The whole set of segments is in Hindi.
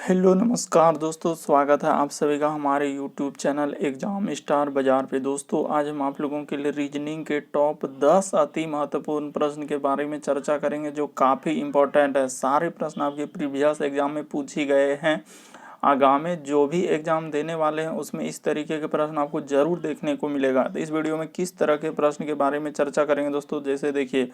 हेलो नमस्कार दोस्तों, स्वागत है आप सभी का हमारे यूट्यूब चैनल एग्जाम स्टार बाजार पे। दोस्तों आज हम आप लोगों के लिए रीजनिंग के टॉप 10 अति महत्वपूर्ण प्रश्न के बारे में चर्चा करेंगे जो काफ़ी इंपॉर्टेंट है। सारे प्रश्न आपके प्रीवियस एग्जाम में पूछे गए हैं। आगामी जो भी एग्जाम देने वाले हैं उसमें इस तरीके के प्रश्न आपको जरूर देखने को मिलेगा। तो इस वीडियो में किस तरह के प्रश्न के बारे में चर्चा करेंगे दोस्तों, जैसे देखिए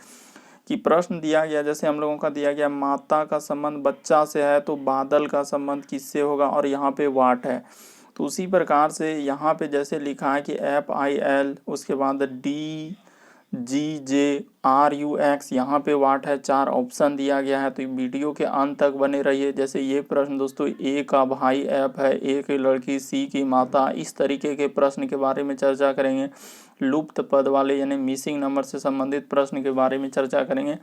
कि प्रश्न दिया गया, जैसे हम लोगों का दिया गया माता का संबंध बच्चा से है तो बादल का संबंध किससे होगा, और यहाँ पे वाट है। तो उसी प्रकार से यहाँ पे जैसे लिखा है कि FIL, उसके बाद DGJRUX, यहाँ पे वाट है। 4 ऑप्शन दिया गया है, तो वीडियो के अंत तक बने रहिए। जैसे ये प्रश्न दोस्तों, A का भाई F है, A की लड़की C की माता, इस तरीके के प्रश्न के बारे में चर्चा करेंगे। लुप्त पद वाले यानी मिसिंग नंबर से संबंधित प्रश्न के बारे में चर्चा करेंगे,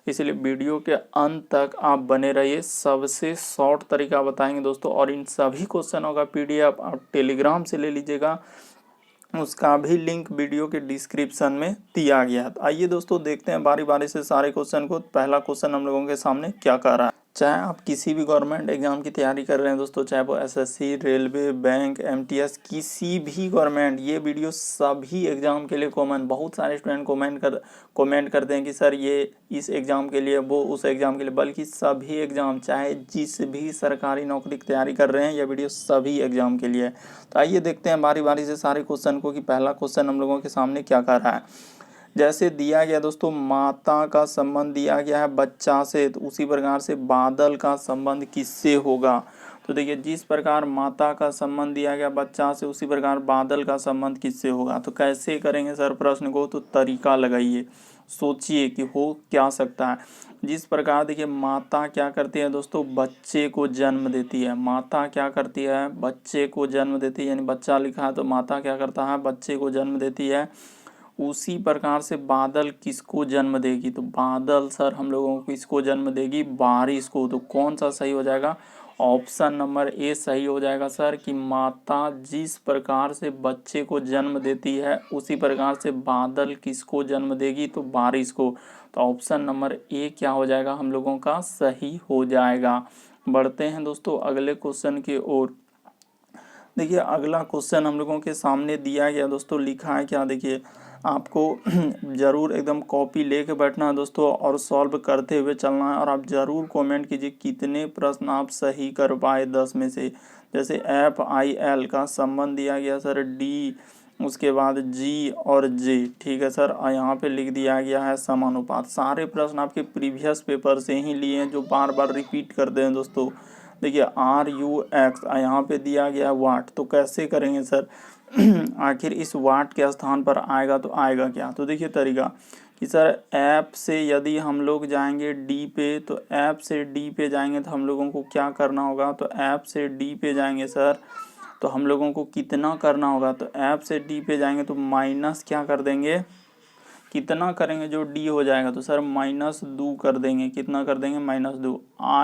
इसलिए वीडियो के अंत तक आप बने रहिए। सबसे शॉर्ट तरीका बताएंगे दोस्तों, और इन सभी क्वेश्चनों का PDF आप टेलीग्राम से ले लीजिएगा, उसका भी लिंक वीडियो के डिस्क्रिप्शन में दिया गया है। तो आइए दोस्तों देखते हैं बारी बारी से सारे क्वेश्चन को। पहला क्वेश्चन हम लोगों के सामने क्या कह रहा है। चाहे आप किसी भी गवर्नमेंट एग्जाम की तैयारी कर रहे हैं दोस्तों, चाहे वो SSC, रेलवे, बैंक, MTS, किसी भी गवर्नमेंट, ये वीडियो सभी एग्जाम के लिए कॉमन। बहुत सारे स्टूडेंट कमेंट करते हैं कि सर ये इस एग्जाम के लिए, वो उस एग्जाम के लिए, बल्कि सभी एग्जाम, चाहे जिस भी सरकारी नौकरी की तैयारी कर रहे हैं, यह वीडियो सभी एग्जाम के लिए है। तो आइए देखते हैं बारी बारी से सारे क्वेश्चन को कि पहला क्वेश्चन हम लोगों के सामने क्या कर रहा है। जैसे दिया गया दोस्तों, माता का संबंध दिया गया है बच्चा से, तो उसी प्रकार से बादल का संबंध किससे होगा। तो देखिए, जिस प्रकार माता का संबंध दिया गया बच्चा से, उसी प्रकार बादल का संबंध किससे होगा। तो कैसे करेंगे सर प्रश्न को, तो तरीका लगाइए, सोचिए कि हो क्या सकता है। जिस प्रकार देखिए, माता क्या करती है दोस्तों, बच्चे को जन्म देती है। माता क्या करती है, बच्चे को जन्म देती है, यानी बच्चा लिखा है तो माता क्या करता है, बच्चे को जन्म देती है। उसी प्रकार से बादल किसको जन्म देगी, तो बादल सर हम लोगों को किसको जन्म देगी, बारिश को। तो कौन सा सही हो जाएगा, ऑप्शन नंबर A सही हो जाएगा सर, कि माता जिस प्रकार से बच्चे को जन्म देती है उसी प्रकार से बादल किसको जन्म देगी, तो बारिश को। तो ऑप्शन नंबर A क्या हो जाएगा, हम लोगों का सही हो जाएगा। बढ़ते हैं दोस्तों अगले क्वेश्चन की ओर। देखिए अगला क्वेश्चन हम लोगों के सामने दिया गया दोस्तों, लिखा है क्या, देखिए आपको ज़रूर एकदम कॉपी लेके बैठना है दोस्तों, और सॉल्व करते हुए चलना है। और आप ज़रूर कमेंट कीजिए कितने प्रश्न आप सही कर पाए 10 में से। जैसे FIL का संबंध दिया गया सर D, उसके बाद G और J, ठीक है सर, और यहाँ पे लिख दिया गया है समानुपात। सारे प्रश्न आपके प्रीवियस पेपर से ही लिए हैं, जो बार बार रिपीट करते हैं दोस्तों। देखिए RUX, यहाँ पे दिया गया है वाट, तो कैसे करेंगे सर आखिर इस वाट के स्थान पर आएगा तो आएगा क्या। तो देखिए तरीका कि सर ऐप से यदि हम लोग जाएंगे D पे, तो ऐप से D पे जाएंगे तो हम लोगों को क्या करना होगा, तो ऐप से D पे जाएंगे सर तो हम लोगों को कितना करना होगा, तो ऐप से D पे जाएंगे तो माइनस क्या कर देंगे, कितना करेंगे जो D हो जाएगा, तो सर -2 कर देंगे। कितना कर देंगे, -2।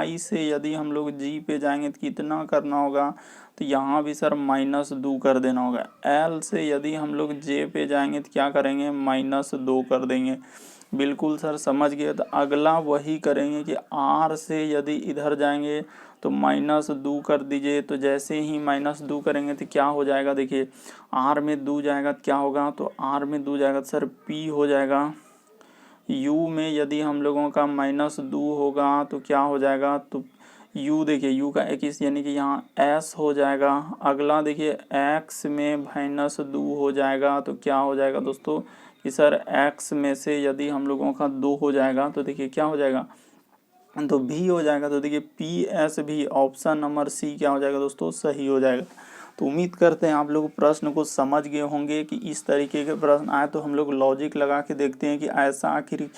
I से यदि हम लोग G पे जाएंगे तो कितना करना होगा, तो यहाँ भी सर -2 कर देना होगा। L से यदि हम लोग J पे जाएंगे तो क्या करेंगे, -2 कर देंगे। बिल्कुल सर समझ गए। तो अगला वही करेंगे कि R से यदि इधर जाएंगे तो -2 कर दीजिए। तो जैसे ही -2 करेंगे तो क्या हो जाएगा, देखिए R में 2 जाएगा तो क्या होगा, तो R में 2 जाएगा तो सर P हो जाएगा। U में यदि हम लोगों का -2 होगा तो क्या हो जाएगा, तो U देखिए U का x यानी कि यहाँ S हो जाएगा। अगला देखिए X में -2 हो जाएगा तो क्या हो जाएगा दोस्तों, कि सर X में से यदि हम लोगों का 2 हो जाएगा तो देखिए क्या हो जाएगा, तो भी हो जाएगा। तो देखिए PS भी, ऑप्शन नंबर C क्या हो जाएगा दोस्तों, सही हो जाएगा। तो उम्मीद करते हैं आप लोग प्रश्न को समझ गए होंगे कि इस तरीके के प्रश्न आए तो हम लोग लॉजिक लगा के देखते हैं कि ऐसा आखिर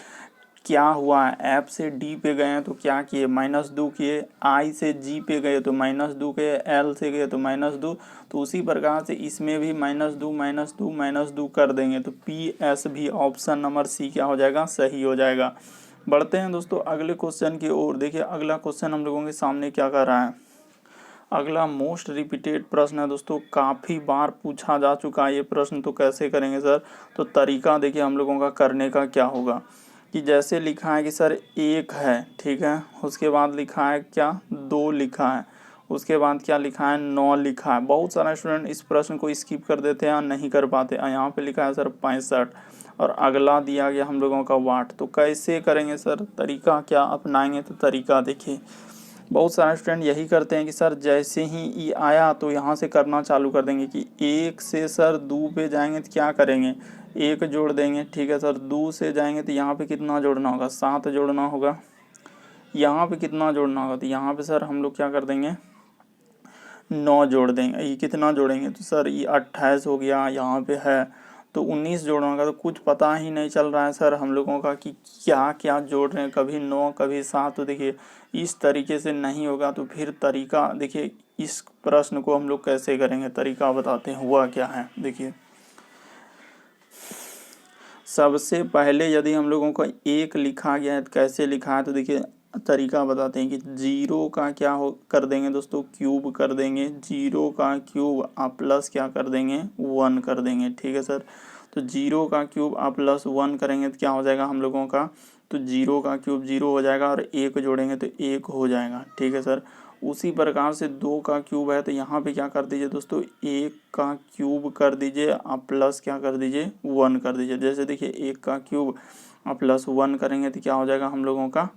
क्या हुआ है। ऐप से D पे गए हैं तो क्या किए, -2 किए। I से G पे गए तो -2 किए। L से गए तो -2। तो उसी प्रकार से इसमें भी -2 कर देंगे। तो PS भी, ऑप्शन नंबर C क्या हो जाएगा, सही हो जाएगा। बढ़ते हैं दोस्तों अगले क्वेश्चन की ओर। देखिए अगला क्वेश्चन हम लोगों के सामने क्या कर रहा है। अगला मोस्ट रिपीटेड प्रश्न है दोस्तों, काफ़ी बार पूछा जा चुका है ये प्रश्न। तो कैसे करेंगे सर, तो तरीका देखिए हम लोगों का करने का क्या होगा, कि जैसे लिखा है कि सर 1 है, ठीक है, उसके बाद लिखा है क्या, 2 लिखा है, उसके बाद क्या लिखा है 9 लिखा है। बहुत सारे स्टूडेंट इस प्रश्न को स्किप कर देते हैं, नहीं कर पाते। यहाँ पे लिखा है सर 65 और अगला दिया गया हम लोगों का वाट। तो कैसे करेंगे सर, तरीका क्या अपनाएंगे? तो तरीका देखिए, बहुत सारे स्टूडेंट यही करते हैं कि सर जैसे ही ई आया तो यहाँ से करना चालू कर देंगे कि 1 से सर 2 पे जाएंगे तो क्या करेंगे, 1 जोड़ देंगे। ठीक है सर, 2 से जाएंगे तो यहाँ पे कितना जोड़ना होगा, 7 जोड़ना होगा। यहाँ पे कितना जोड़ना होगा, तो यहाँ पे सर हम लोग क्या कर देंगे 9 जोड़ देंगे। ये कितना जोड़ेंगे, तो सर ये 28 हो गया, यहाँ पे है तो 19 जोड़ना होगा। तो कुछ पता ही नहीं चल रहा है सर हम लोगों का कि क्या क्या जोड़ रहे हैं, कभी 9 कभी 7। तो देखिए इस तरीके से नहीं होगा। तो फिर तरीका देखिए, इस प्रश्न को हम लोग कैसे करेंगे, तरीका बताते हैं हुआ क्या है। देखिए सबसे पहले यदि हम लोगों को 1 लिखा गया है तो कैसे लिखा है, तो देखिए तरीका बताते हैं कि 0 का क्या हो कर देंगे दोस्तों, क्यूब कर देंगे। 0 का क्यूब आप प्लस क्या कर देंगे 1 कर देंगे। ठीक है सर, तो 0 का क्यूब आप प्लस 1 करेंगे तो क्या हो जाएगा हम लोगों का, तो 0 का क्यूब 0 हो जाएगा और 1 जोड़ेंगे तो 1 हो जाएगा। ठीक है सर, उसी प्रकार से 2 का क्यूब है तो यहाँ पे क्या कर दीजिए दोस्तों 1 का क्यूब कर दीजिए, आप प्लस क्या कर दीजिए 1 कर दीजिए। जैसे देखिए 1 का क्यूब आप प्लस 1 करेंगे तो क्या हो जाएगा हम लोगों का,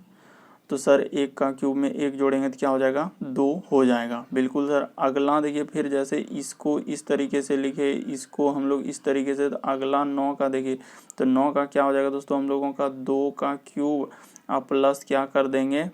तो सर 1 का क्यूब में 1 जोड़ेंगे तो क्या हो जाएगा 2 हो जाएगा। बिल्कुल सर, अगला देखिए फिर जैसे इसको इस तरीके से लिखे, इसको हम लोग इस तरीके से, तो अगला 9 का देखिए, तो 9 का क्या हो जाएगा दोस्तों हम लोगों का 2 का क्यूब आप प्लस क्या कर देंगे,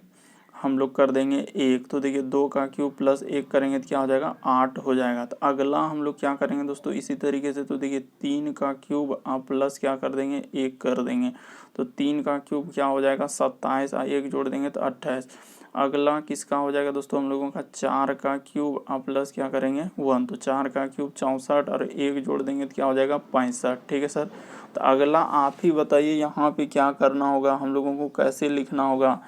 हम लोग कर देंगे 1। तो देखिए 2 का क्यूब प्लस 1 करेंगे तो क्या हो जाएगा 8 हो जाएगा। तो अगला हम लोग क्या करेंगे दोस्तों इसी तरीके से, तो देखिए 3 का क्यूब आप प्लस क्या कर देंगे 1 कर देंगे। तो 3 का क्यूब क्या हो जाएगा 27, 1 जोड़ देंगे तो 28। अगला किसका हो जाएगा दोस्तों हम लोगों का 4 का क्यूब आप प्लस क्या करेंगे 1। तो 4 का क्यूब 64 और 1 जोड़ देंगे तो क्या हो जाएगा 65। ठीक है सर, तो अगला आप ही बताइए यहाँ पे क्या करना होगा, हम लोगों को कैसे लिखना होगा।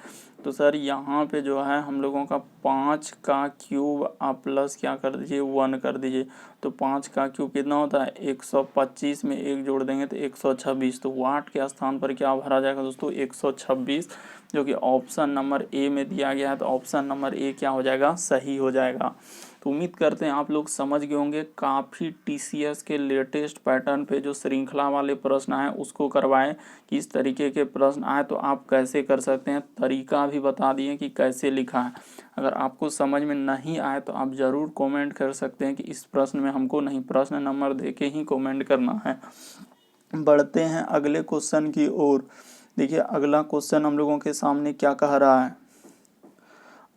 तो सर यहाँ पे जो है हम लोगों का 5 का क्यूब आप प्लस क्या कर दीजिए 1 कर दीजिए। तो 5 का क्यूब कितना होता है 125 में 1 जोड़ देंगे तो 126। तो वाट के स्थान पर क्या भरा जाएगा दोस्तों 126, जो कि ऑप्शन नंबर ए में दिया गया है। तो ऑप्शन नंबर ए क्या हो जाएगा सही हो जाएगा। तो उम्मीद करते हैं आप लोग समझ गए होंगे। काफ़ी टीसीएस के लेटेस्ट पैटर्न पे जो श्रृंखला वाले प्रश्न आए उसको करवाएं, किस तरीके के प्रश्न आए तो आप कैसे कर सकते हैं, तरीका भी बता दिए कि कैसे लिखा है। अगर आपको समझ में नहीं आए तो आप ज़रूर कमेंट कर सकते हैं कि इस प्रश्न में हमको नहीं, प्रश्न नंबर दे के ही कमेंट करना है। बढ़ते हैं अगले क्वेश्चन की ओर। देखिए अगला क्वेश्चन हम लोगों के सामने क्या कह रहा है।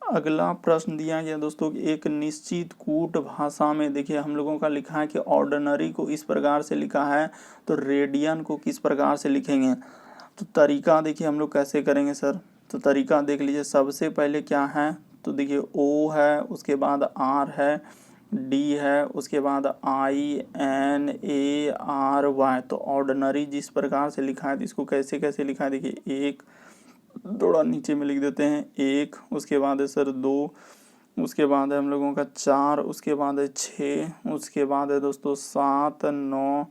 अगला प्रश्न दिया गया दोस्तों कि एक निश्चित कूट भाषा में देखिए हम लोगों का लिखा है कि ऑर्डिनरी को इस प्रकार से लिखा है, तो रेडियन को किस प्रकार से लिखेंगे। तो तरीका देखिए हम लोग कैसे करेंगे सर, तो तरीका देख लीजिए। सबसे पहले क्या है, तो देखिए ओ है, उसके बाद आर है, डी है, उसके बाद I N A R Y. तो ऑर्डिनरी जिस प्रकार से लिखा है तो इसको कैसे कैसे लिखा है, देखिए एक थोड़ा नीचे में लिख देते हैं 1, उसके बाद है सर 2, उसके बाद है हम लोगों का 4, उसके बाद है 6, उसके बाद है दोस्तों 7, 9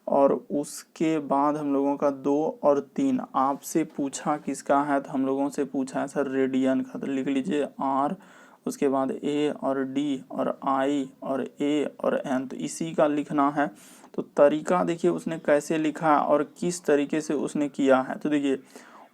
और उसके बाद हम लोगों का 2 और 3। आपसे पूछा किसका है, तो हम लोगों से पूछा है सर रेडियन का। तो लिख लीजिए आर, उसके बाद ए और डी और आई और ए और एन, तो इसी का लिखना है। तो तरीका देखिए उसने कैसे लिखा और किस तरीके से उसने किया है। तो देखिए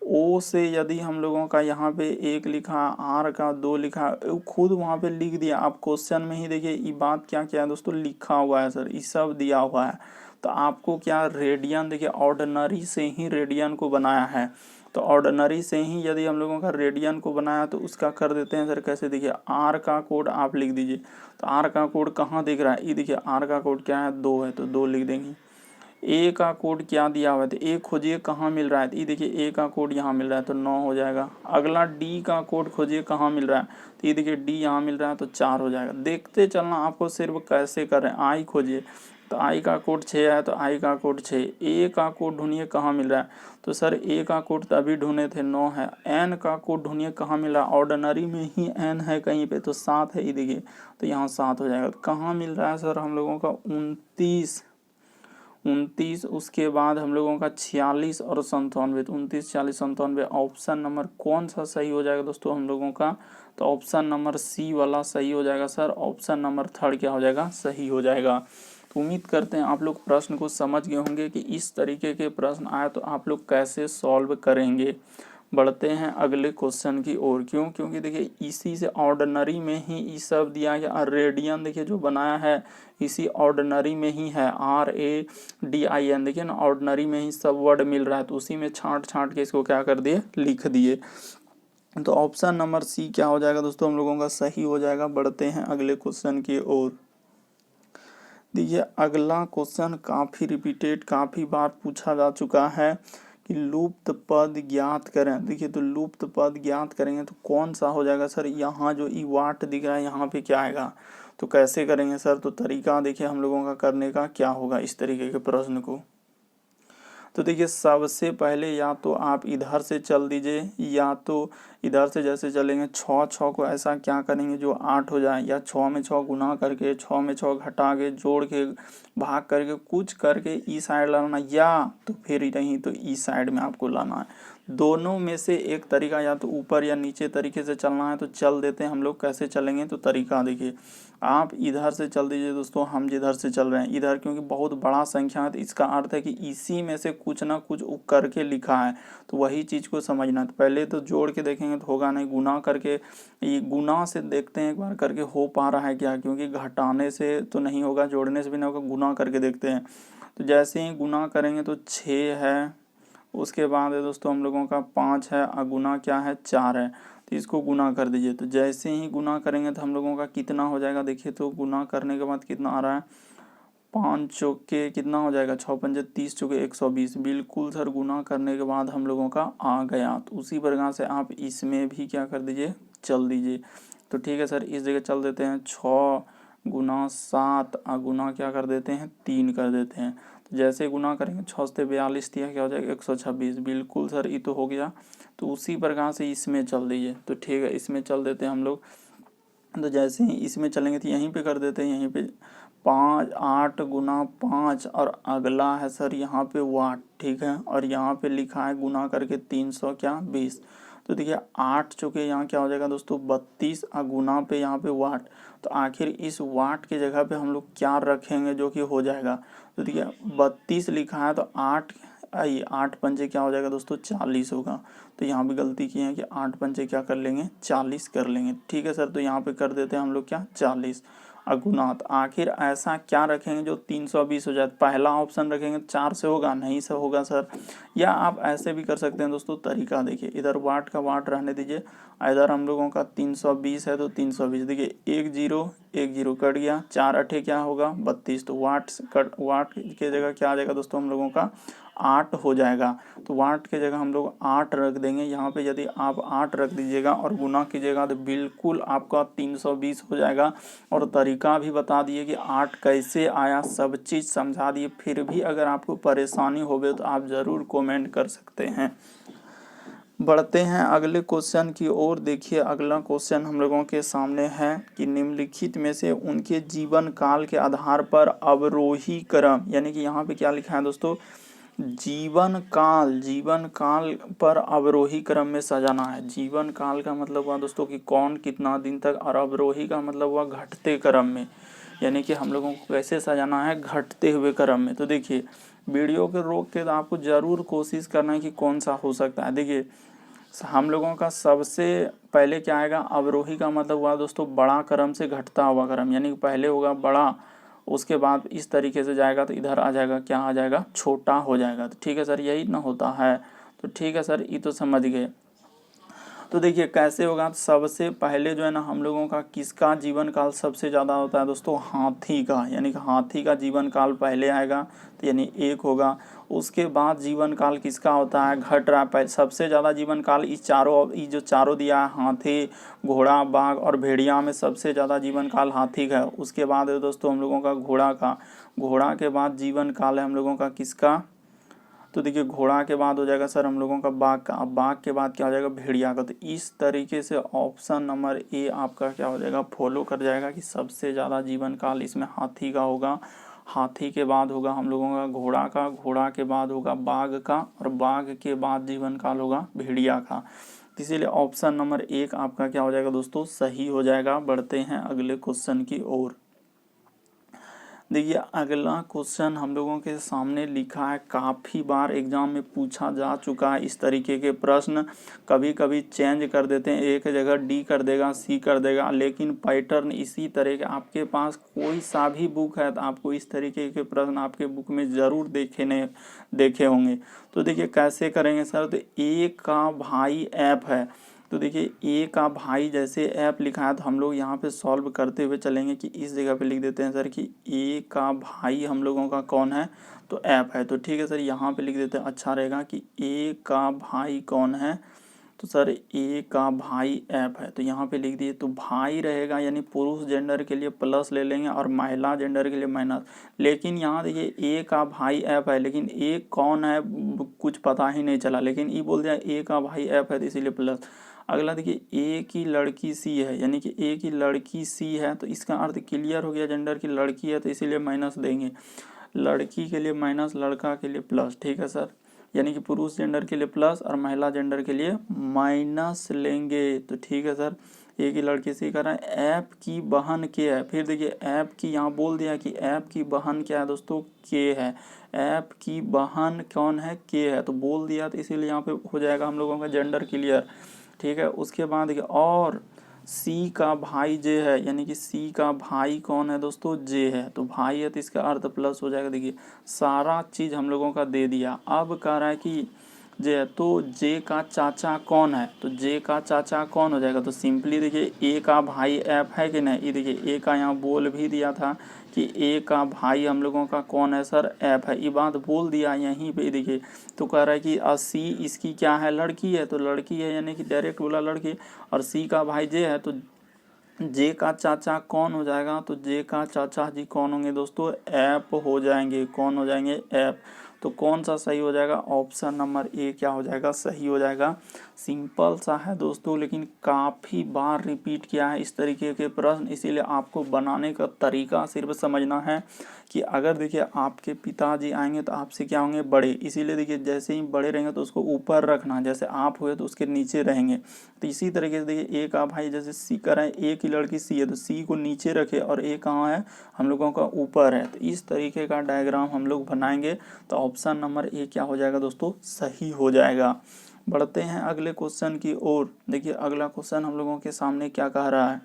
ओ से यदि हम लोगों का यहाँ पे 1 लिखा, आर का 2 लिखा, खुद वहाँ पे लिख दिया। आप क्वेश्चन में ही देखिए ये बात क्या क्या है दोस्तों लिखा हुआ है सर, ये सब दिया हुआ है। तो आपको क्या रेडियन देखिए ऑर्डिनरी से ही रेडियन को बनाया है। तो ऑर्डिनरी से ही यदि हम लोगों का रेडियन को बनाया तो उसका कर देते हैं सर कैसे, देखिए आर का कोड आप लिख दीजिए। तो आर का कोड कहाँ दिख रहा है, ये देखिए आर का कोड क्या है 2 है, तो 2 लिख देंगे। ए का कोड क्या दिया हुआ है, तो ए खोजिए कहाँ मिल रहा है, तो ये देखिए ए का कोड यहाँ मिल रहा है तो 9 हो जाएगा। अगला डी का कोड खोजिए कहाँ मिल रहा है, तो ये देखिए डी यहाँ मिल रहा है तो 4 हो जाएगा। देखते चलना आपको सिर्फ कैसे कर रहे हैं। आई खोजिए, तो आई का कोड 6 है तो आई का कोड 6। ए का कोड ढूंढिए कहाँ मिल रहा है, तो सर ए का कोड तभी ढूंढे थे 9 है। एन का कोड ढूंढिए कहाँ मिल रहा है, ऑर्डिनरी में ही एन है कहीं पे तो 7 है, ये देखिए तो यहाँ 7 हो जाएगा। तो कहाँ मिल रहा है सर हम लोगों का 29 29, उसके बाद हम लोगों का 46 और 97, 29, 40, 97। ऑप्शन नंबर कौन सा सही हो जाएगा दोस्तों हम लोगों का? तो ऑप्शन नंबर सी वाला सही हो जाएगा सर। ऑप्शन नंबर थर्ड क्या हो जाएगा? सही हो जाएगा। तो उम्मीद करते हैं आप लोग प्रश्न को समझ गए होंगे कि इस तरीके के प्रश्न आए तो आप लोग कैसे सॉल्व करेंगे। बढ़ते हैं अगले क्वेश्चन की ओर। क्योंकि देखिए इसी से ऑर्डिनरी में ही ये सब दिया गया। रेडियन देखिए जो बनाया है इसी ऑर्डिनरी में ही है, RADIN। देखिए ना, ऑर्डिनरी में ही सब वर्ड मिल रहा है, तो उसी में छांट के इसको क्या कर दिए? लिख दिए। तो ऑप्शन नंबर सी क्या हो जाएगा दोस्तों हम लोगों का? सही हो जाएगा। बढ़ते हैं अगले क्वेश्चन की ओर। देखिए अगला क्वेश्चन काफ़ी रिपीटेड, काफ़ी बार पूछा जा चुका है कि लुप्त पद ज्ञात करें। देखिए तो लुप्त पद ज्ञात करेंगे तो कौन सा हो जाएगा सर? यहाँ जो ई वाट दिख रहा है यहाँ पे क्या आएगा? तो कैसे करेंगे सर? तो तरीका देखिए हम लोगों का करने का क्या होगा इस तरीके के प्रश्न को। तो देखिए सबसे पहले या तो आप इधर से चल दीजिए, या तो इधर से जैसे चलेंगे 6 को ऐसा क्या करेंगे जो 8 हो जाए, या 6 में 6 गुना करके, 6 में 6 घटा के, जोड़ के, भाग करके, कुछ करके ई साइड लाना, या तो फिर नहीं तो ई साइड में आपको लाना है। दोनों में से एक तरीका, या तो ऊपर या नीचे तरीके से चलना है तो चल देते हैं हम लोग। कैसे चलेंगे? तो तरीका देखिए, आप इधर से चल दीजिए दोस्तों, हम जिधर से चल रहे हैं इधर, क्योंकि बहुत बड़ा संख्या है तो इसका अर्थ है कि इसी में से कुछ ना कुछ करके लिखा है, तो वही चीज़ को समझना है। तो पहले तो जोड़ के देखेंगे तो होगा नहीं, गुना करके, ये गुना से देखते हैं एक बार करके हो पा रहा है क्या, क्योंकि घटाने से तो नहीं होगा, जोड़ने से भी नहीं होगा, गुना करके देखते हैं। तो जैसे ही गुना करेंगे तो 6 है, उसके बाद है दोस्तों हम लोगों का 5 है, और गुना क्या है? 4 है। तो इसको गुना कर दीजिए। तो जैसे ही गुना करेंगे तो हम लोगों का कितना हो जाएगा? देखिए तो गुना करने के बाद कितना आ रहा है? 5 चौके कितना हो जाएगा? 6 पंजे 30, चौके 120। बिल्कुल सर, गुना करने के बाद हम लोगों का आ गया। तो उसी प्रकार से आप इसमें भी क्या कर दीजिए? चल दीजिए। तो ठीक है सर, इस जगह चल देते हैं 6 गुना 7, और गुना क्या कर देते हैं? 3 कर देते हैं। तो जैसे गुना करेंगे 6 से 42 दिया क्या हो जाएगा? 126। बिल्कुल सर, ये तो हो गया। तो उसी प्रकार से इसमें चल दीजिए। तो ठीक है, इसमें चल देते हैं हम लोग। तो जैसे ही इसमें चलेंगे तो यहीं पे कर देते हैं, यहीं पे 5, 8 गुना 5, और अगला है सर यहाँ पे वाट, ठीक है, और यहाँ पे लिखा है गुना करके 320। तो देखिए 8 चौके यहाँ क्या हो जाएगा दोस्तों? 32, और गुना पे यहाँ पे वाट। तो आखिर इस वाट की जगह पे हम लोग क्या रखेंगे जो कि हो जाएगा? तो देखिए 32 लिखा है तो 8 पंजे क्या हो जाएगा दोस्तों? 40 होगा। तो यहाँ पे गलती की है कि 8 पंजे क्या कर लेंगे? 40 कर लेंगे। ठीक है सर, तो यहाँ पे कर देते हैं हम लोग क्या? 40 अगुणात। आखिर ऐसा क्या रखेंगे जो 320 हो जाए? पहला ऑप्शन रखेंगे 4 से होगा? नहीं से होगा सर। या आप ऐसे भी कर सकते हैं दोस्तों। तरीका देखिए, इधर वाट का वाट रहने दीजिए, इधर हम लोगों का 320 है तो 320। देखिए 1 0 1 0 कट गया, 4 अठे क्या होगा? 32। तो वाट के जगह क्या आ जाएगा दोस्तों हम लोगों का? 8 हो जाएगा। तो वाट के जगह हम लोग 8 रख देंगे यहाँ पे। यदि आप 8 रख दीजिएगा और गुना कीजिएगा तो बिल्कुल आपका 320 हो जाएगा। और तरीका भी बता दिए कि 8 कैसे आया, सब चीज़ समझा दिए। फिर भी अगर आपको परेशानी होवे तो आप ज़रूर कमेंट कर सकते हैं। बढ़ते हैं अगले क्वेश्चन की ओर। देखिए अगला क्वेश्चन हम लोगों के सामने है कि निम्नलिखित में से उनके जीवन काल के आधार पर अवरोही क्रम, यानी कि यहाँ पे क्या लिखा है दोस्तों? जीवन काल पर अवरोही क्रम में सजाना है। जीवन काल का मतलब हुआ दोस्तों कि कौन कितना दिन तक, और अवरोही का मतलब हुआ घटते क्रम में, यानी कि हम लोगों को कैसे सजाना है? घटते हुए क्रम में। तो देखिए वीडियो के रोक के तो आपको ज़रूर कोशिश करना है कि कौन सा हो सकता है। देखिए हम लोगों का सबसे पहले क्या आएगा? अवरोही का मतलब हुआ दोस्तों बड़ा क्रम से घटता हुआ क्रम, यानी कि पहले होगा बड़ा, उसके बाद इस तरीके से जाएगा तो इधर आ जाएगा, क्या आ जाएगा? छोटा हो जाएगा। तो ठीक है सर, यही ना होता है। तो ठीक है सर, ये तो समझ गए। तो देखिए कैसे होगा? सबसे पहले जो है ना हम लोगों का किसका जीवन काल सबसे ज़्यादा होता है दोस्तों? हाथी का, यानी कि हाथी का जीवन काल पहले आएगा, तो यानी 1 होगा। उसके बाद जीवन काल किसका होता है? घट रहा है। सबसे ज़्यादा जीवन काल ये जो चारों दिया है, हाथी, घोड़ा, बाघ और भेड़िया में सबसे ज़्यादा जीवन काल हाथी का है। उसके बाद है दोस्तों हम लोगों का घोड़ा के बाद जीवन काल है हम लोगों का किसका? तो देखिए घोड़ा के बाद हो जाएगा सर हम लोगों का बाघ का, अब बाघ के बाद क्या हो जाएगा? भेड़िया का। तो इस तरीके से ऑप्शन नंबर ए आपका क्या हो जाएगा? फॉलो कर जाएगा कि सबसे ज़्यादा जीवन काल इसमें हाथी का होगा। हाथी के बाद होगा हम लोगों का घोड़ा का, घोड़ा के बाद होगा बाघ का, और बाघ के बाद जीवन काल होगा भेड़िया का। इसीलिए ऑप्शन नंबर 1 आपका क्या हो जाएगा दोस्तों, सही हो जाएगा। बढ़ते हैं अगले क्वेश्चन की ओर। देखिए अगला क्वेश्चन हम लोगों के सामने लिखा है, काफ़ी बार एग्जाम में पूछा जा चुका है इस तरीके के प्रश्न। कभी कभी चेंज कर देते हैं, एक जगह डी कर देगा, सी कर देगा, लेकिन पैटर्न इसी तरह के। आपके पास कोई सा भी बुक है तो आपको इस तरीके के प्रश्न आपके बुक में ज़रूर देखे होंगे। तो देखिए कैसे करेंगे सर, तो ए का भाई ऐप है, तो देखिए ए का भाई जैसे ऐप लिखा है तो हम लोग यहाँ पे सॉल्व करते हुए चलेंगे कि इस जगह पे लिख देते हैं सर कि ए का भाई हम लोगों का कौन है, तो ऐप है। तो ठीक है सर, यहाँ पे लिख देते हैं, अच्छा रहेगा कि ए का भाई कौन है, तो सर ए का भाई ऐप है। तो यहाँ पे लिख दिए, तो भाई रहेगा यानी पुरुष जेंडर के लिए प्लस ले लेंगे और महिला जेंडर के लिए माइनस। लेकिन यहाँ देखिए ए का भाई ऐप है, लेकिन ए कौन है कुछ पता ही नहीं चला, लेकिन ई बोल दिया ए का भाई ऐप है तो इसीलिए प्लस। अगला देखिए ए की लड़की सी है, यानी कि ए की लड़की सी है, तो इसका अर्थ क्लियर हो गया, जेंडर की लड़की है तो इसीलिए माइनस देंगे। लड़की के लिए माइनस, लड़का के लिए प्लस। ठीक है सर, यानी कि पुरुष जेंडर के लिए प्लस और महिला जेंडर के लिए माइनस लेंगे। तो ठीक है सर, ए की लड़की सी कर रहा है, ऐप की बहन के है। फिर देखिए ऐप की यहाँ बोल दिया कि ऐप की बहन क्या है दोस्तों, के है। ऐप की बहन कौन है, के है, तो बोल दिया, तो इसीलिए यहाँ पे हो जाएगा हम लोगों का जेंडर क्लियर। ठीक है, उसके बाद देखिए और सी का भाई जे है, यानी कि सी का भाई कौन है दोस्तों, जे है, तो भाई है तो इसका अर्थ प्लस हो जाएगा। देखिए सारा चीज़ हम लोगों का दे दिया। अब कह रहा है कि जे है, तो जे का चाचा कौन है, तो जे का चाचा कौन हो जाएगा, तो सिंपली देखिए ए का भाई ऐप है कि नहीं, ये देखिए ए का यहाँ बोल भी दिया था कि ए का भाई हम लोगों का कौन है सर, ऐप है, ये बात बोल दिया यहीं पे। देखिए तो कह रहा है कि सी इसकी क्या है, लड़की है, तो लड़की है यानी कि डायरेक्ट बोला लड़की, और सी का भाई जे है तो जे का चाचा कौन हो जाएगा, तो जे का चाचा जी कौन होंगे दोस्तों, ऐप हो जाएंगे। कौन हो जाएंगे, ऐप। तो कौन सा सही हो जाएगा, ऑप्शन नंबर ए क्या हो जाएगा, सही हो जाएगा। सिंपल सा है दोस्तों, लेकिन काफ़ी बार रिपीट किया है इस तरीके के प्रश्न, इसीलिए आपको बनाने का तरीका सिर्फ समझना है कि अगर देखिए आपके पिताजी आएंगे तो आपसे क्या होंगे, बड़े, इसीलिए देखिए जैसे ही बड़े रहेंगे तो उसको ऊपर रखना, जैसे आप हुए तो उसके नीचे रहेंगे। तो इसी तरीके से देखिए ए का भाई जैसे सी कर है, ए की लड़की सी है तो सी को नीचे रखे और ए कहाँ है, हम लोगों का ऊपर है। तो इस तरीके का डायग्राम हम लोग बनाएंगे, तो ऑप्शन नंबर ए क्या हो जाएगा दोस्तों, सही हो जाएगा। बढ़ते हैं अगले क्वेश्चन की ओर। देखिए अगला क्वेश्चन हम लोगों के सामने क्या कह रहा है।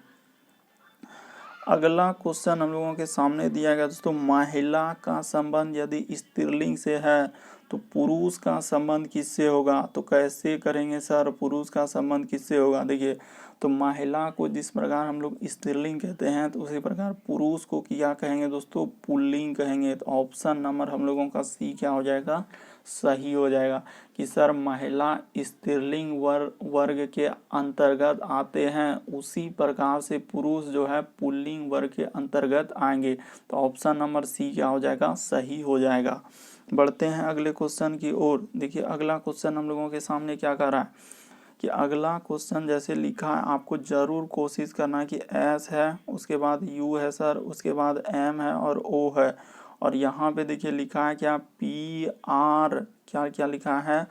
अगला क्वेश्चन हम लोगों के सामने दिया गया दोस्तों, महिला का संबंध यदि स्त्रीलिंग से है तो पुरुष का संबंध किससे होगा, तो कैसे करेंगे सर, पुरुष का संबंध किससे होगा। देखिए तो महिला को जिस प्रकार हम लोग स्त्रीलिंग कहते हैं तो उसी प्रकार पुरुष को क्या कहेंगे दोस्तों, पुल्लिंग कहेंगे। तो ऑप्शन नंबर हम लोगों का सी क्या हो जाएगा, सही हो जाएगा कि सर महिला स्त्रीलिंग वर्ग के अंतर्गत आते हैं, उसी प्रकार से पुरुष जो है पुल्लिंग वर्ग के अंतर्गत आएंगे। तो ऑप्शन नंबर सी क्या हो जाएगा, सही हो जाएगा। बढ़ते हैं अगले क्वेश्चन की ओर। देखिए अगला क्वेश्चन हम लोगों के सामने क्या कर रहा है कि अगला क्वेश्चन जैसे लिखा है आपको जरूर कोशिश करना है कि एस है, उसके बाद यू है सर, उसके बाद एम है और ओ है, और यहाँ पे देखिए लिखा है क्या, पी आर, क्या क्या लिखा है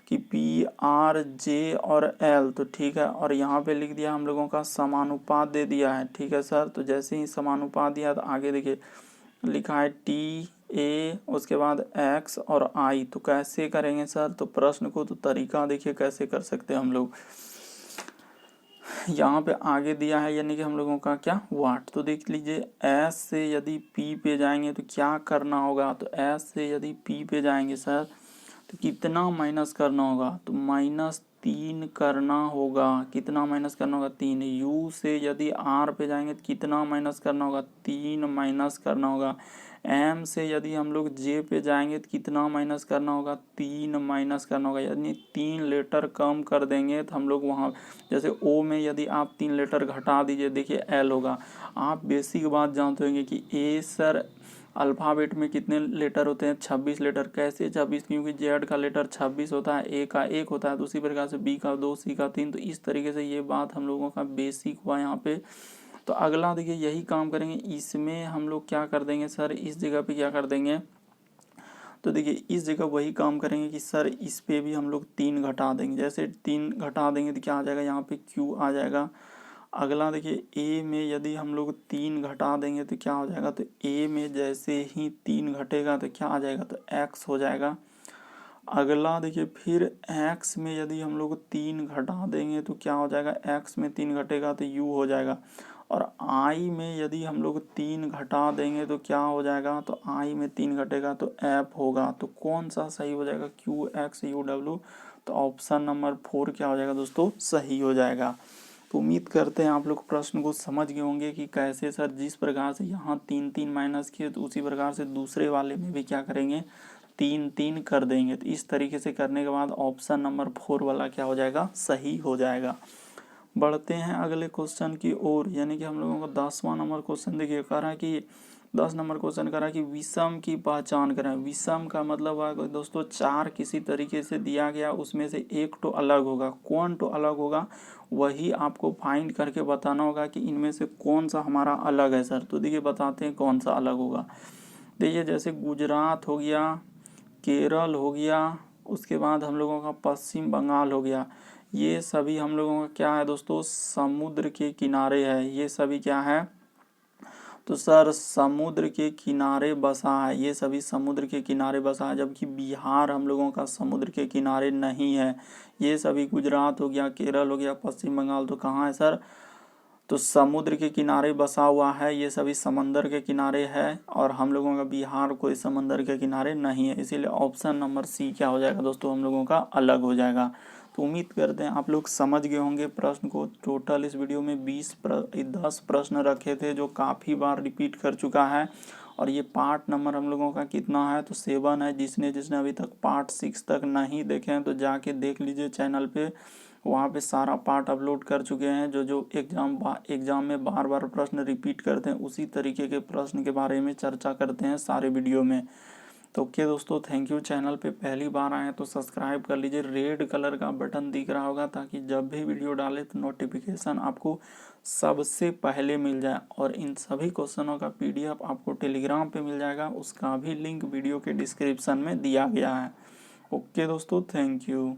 कि पी आर जे और एल। तो ठीक है, और यहाँ पे लिख दिया हम लोगों का समानुपात दे दिया है। ठीक है सर, तो जैसे ही समानुपात दिया तो आगे देखिए लिखा है टी ए, उसके बाद एक्स और आई। तो कैसे करेंगे सर, तो प्रश्न को तो तरीका देखिए कैसे कर सकते हैं हम लोग। यहाँ पे आगे दिया है यानी कि हम लोगों का क्या, वाट। तो देख लीजिए एस से यदि पी पे जाएंगे तो क्या करना होगा, तो एस से यदि पी पे जाएंगे सर तो कितना माइनस करना होगा, तो -3 करना होगा। कितना माइनस करना होगा, 3। यू से यदि आर पे जाएंगे तो कितना माइनस करना होगा, 3 माइनस करना होगा। एम से यदि हम लोग जे पे जाएंगे तो कितना माइनस करना होगा, 3 माइनस करना होगा, यानी 3 लेटर कम कर देंगे तो हम लोग वहाँ, जैसे ओ में यदि आप 3 लेटर घटा दीजिए देखिए एल होगा। आप बेसिक बात जानते होंगे कि ए सर अल्फ़ाबेट में कितने लेटर होते हैं, 26 लेटर। कैसे 26, क्योंकि जेड का लेटर 26 होता है, ए का 1 होता है, दूसरी प्रकार से बी का 2, सी का 3। तो इस तरीके से ये बात हम लोगों का बेसिक हुआ यहाँ पे। तो अगला देखिए यही काम करेंगे, इसमें हम लोग क्या कर देंगे सर, इस जगह पे क्या कर देंगे, तो देखिए इस जगह वही काम करेंगे कि सर इस पे भी हम लोग 3 घटा देंगे। जैसे 3 घटा देंगे तो क्या आ जाएगा, यहाँ पे क्यू आ जाएगा। अगला देखिए ए में यदि हम लोग 3 घटा देंगे तो क्या हो जाएगा, तो ए में जैसे ही 3 घटेगा तो क्या आ जाएगा, तो एक्स हो जाएगा। अगला देखिए फिर x में यदि हम लोग 3 घटा देंगे तो क्या हो जाएगा, x में 3 घटेगा तो u हो जाएगा। और i में यदि हम लोग 3 घटा देंगे तो क्या हो जाएगा, तो i में 3 घटेगा तो f होगा। तो कौन सा सही हो जाएगा, q x u w, तो ऑप्शन नंबर 4 क्या हो जाएगा दोस्तों, सही हो जाएगा। तो उम्मीद करते हैं आप लोग प्रश्न को समझ गए होंगे कि कैसे सर जिस प्रकार से यहाँ 3 माइनस किए तो उसी प्रकार से दूसरे वाले में भी क्या करेंगे, 3 कर देंगे। तो इस तरीके से करने के बाद ऑप्शन नंबर 4 वाला क्या हो जाएगा, सही हो जाएगा। बढ़ते हैं अगले क्वेश्चन की ओर, यानी कि हम लोगों का 10वां नंबर क्वेश्चन देखिए, कह रहा है कि 10 नंबर क्वेश्चन कह रहा है कि विषम की पहचान करें। विषम का मतलब हुआ दोस्तों 4 किसी तरीके से दिया गया, उसमें से एक तो अलग होगा। कौन तो अलग होगा वही आपको फाइंड करके बताना होगा कि इनमें से कौन सा हमारा अलग है सर। तो देखिए बताते हैं कौन सा अलग होगा। देखिए जैसे गुजरात हो गया, केरल हो गया, उसके बाद हम लोगों का पश्चिम बंगाल हो गया, ये सभी हम लोगों का क्या है दोस्तों, समुद्र के किनारे है। ये सभी क्या है, तो सर समुद्र के किनारे बसा है, ये सभी समुद्र के किनारे बसा है। जबकि बिहार हम लोगों का समुद्र के किनारे नहीं है। ये सभी गुजरात हो गया, केरल हो गया, पश्चिम बंगाल तो कहाँ है सर, तो समुद्र के किनारे बसा हुआ है। ये सभी समंदर के किनारे है, और हम लोगों का बिहार कोई समंदर के किनारे नहीं है। इसीलिए ऑप्शन नंबर सी क्या हो जाएगा दोस्तों, हम लोगों का अलग हो जाएगा। तो उम्मीद करते हैं आप लोग समझ गए होंगे प्रश्न को। टोटल इस वीडियो में 10 प्रश्न रखे थे, जो काफ़ी बार रिपीट कर चुका है। और ये पार्ट नंबर हम लोगों का कितना है, तो 7 है। जिसने अभी तक पार्ट 6 तक नहीं देखे हैं तो जाके देख लीजिए चैनल पे, वहाँ पे सारा पार्ट अपलोड कर चुके हैं। जो एग्ज़ाम में बार बार प्रश्न रिपीट करते हैं, उसी तरीके के प्रश्न के बारे में चर्चा करते हैं सारे वीडियो में। तो ओके दोस्तों, थैंक यू। चैनल पे पहली बार आए तो सब्सक्राइब कर लीजिए। रेड कलर का बटन दिख रहा होगा, ताकि जब भी वीडियो डाले तो नोटिफिकेशन आपको सबसे पहले मिल जाए। और इन सभी क्वेश्चनों का PDF आपको टेलीग्राम पे मिल जाएगा, उसका भी लिंक वीडियो के डिस्क्रिप्शन में दिया गया है। ओके दोस्तों, थैंक यू।